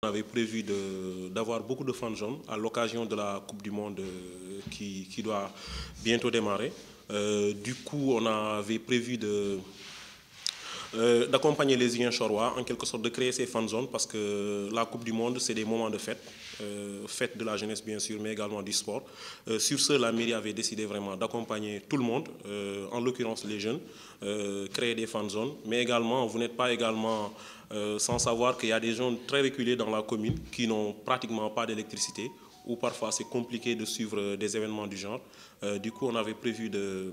On avait prévu d'avoir beaucoup de fan zones à l'occasion de la Coupe du Monde qui doit bientôt démarrer. Du coup, on avait prévu d'accompagner les Ziguinchorois, en quelque sorte de créer ces fan zones parce que la Coupe du Monde, c'est des moments de fête, fête de la jeunesse bien sûr, mais également du sport. Sur ce, la mairie avait décidé vraiment d'accompagner tout le monde, en l'occurrence les jeunes, créer des fan zones, mais également, vous n'êtes pas également sans savoir qu'il y a des zones très reculées dans la commune qui n'ont pratiquement pas d'électricité, où parfois c'est compliqué de suivre des événements du genre. Du coup, on avait prévu de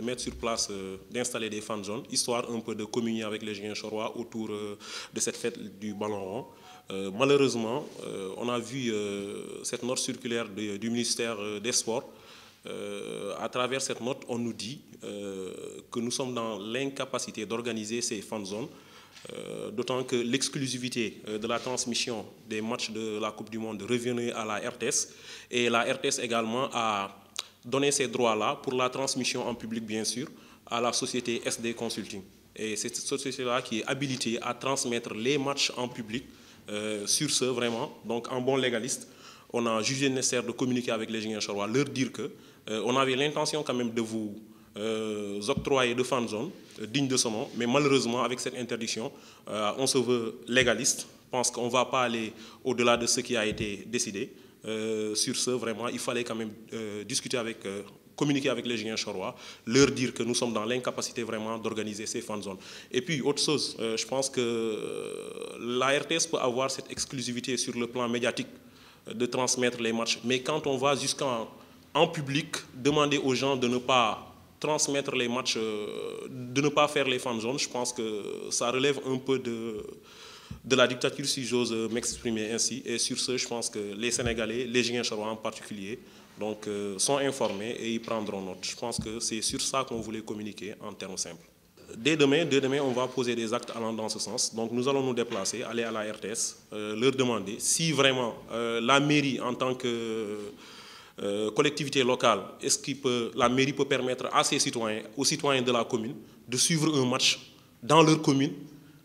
mettre sur place, d'installer des fan zones, histoire un peu de communier avec les Ziguinchorois autour de cette fête du ballon rond. Malheureusement, on a vu cette note circulaire du ministère des Sports. À travers cette note, on nous dit que nous sommes dans l'incapacité d'organiser ces fan zones. D'autant que l'exclusivité de la transmission des matchs de la Coupe du Monde revenait à la RTS et la RTS également a donné ces droits-là pour la transmission en public bien sûr à la société SD Consulting. Et c'est cette société-là qui est habilitée à transmettre les matchs en public. Sur ce vraiment, donc en bon légaliste, on a jugé nécessaire de communiquer avec les Ziguinchorois, leur dire que on avait l'intention quand même de vous octroyer de fan zone digne de ce nom, mais malheureusement avec cette interdiction, on se veut légaliste. Je pense qu'on ne va pas aller au-delà de ce qui a été décidé. Sur ce, vraiment, il fallait quand même discuter avec, communiquer avec les Ziguinchorois, leur dire que nous sommes dans l'incapacité vraiment d'organiser ces fan zones. Et puis, autre chose, je pense que la RTS peut avoir cette exclusivité sur le plan médiatique de transmettre les matchs, mais quand on va jusqu'en public, demander aux gens de ne pas transmettre les matchs, de ne pas faire les fan zones, je pense que ça relève un peu de la dictature, si j'ose m'exprimer ainsi. Et sur ce, je pense que les Sénégalais, les Ziguinchorois en particulier, donc, sont informés et ils prendront note. Je pense que c'est sur ça qu'on voulait communiquer en termes simples. Dès demain, on va poser des actes allant dans ce sens. Donc nous allons nous déplacer, aller à la RTS, leur demander si vraiment la mairie en tant que collectivité locale, est-ce que la mairie peut permettre à ses citoyens, aux citoyens de la commune, de suivre un match dans leur commune,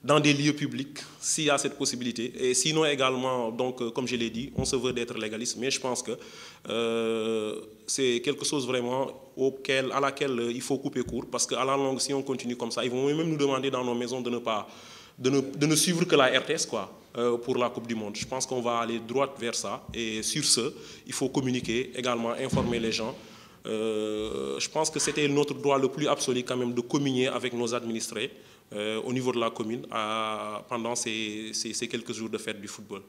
dans des lieux publics, s'il y a cette possibilité. Et sinon également, donc, comme je l'ai dit, on se veut d'être légaliste, mais je pense que c'est quelque chose vraiment à laquelle il faut couper court, parce qu'à la longue, si on continue comme ça, ils vont même nous demander dans nos maisons de ne suivre que la RTS quoi, pour la Coupe du Monde. Je pense qu'on va aller droit vers ça. Et sur ce, il faut communiquer, également informer les gens. Je pense que c'était notre droit le plus absolu quand même de communier avec nos administrés au niveau de la commune pendant ces quelques jours de fête du football.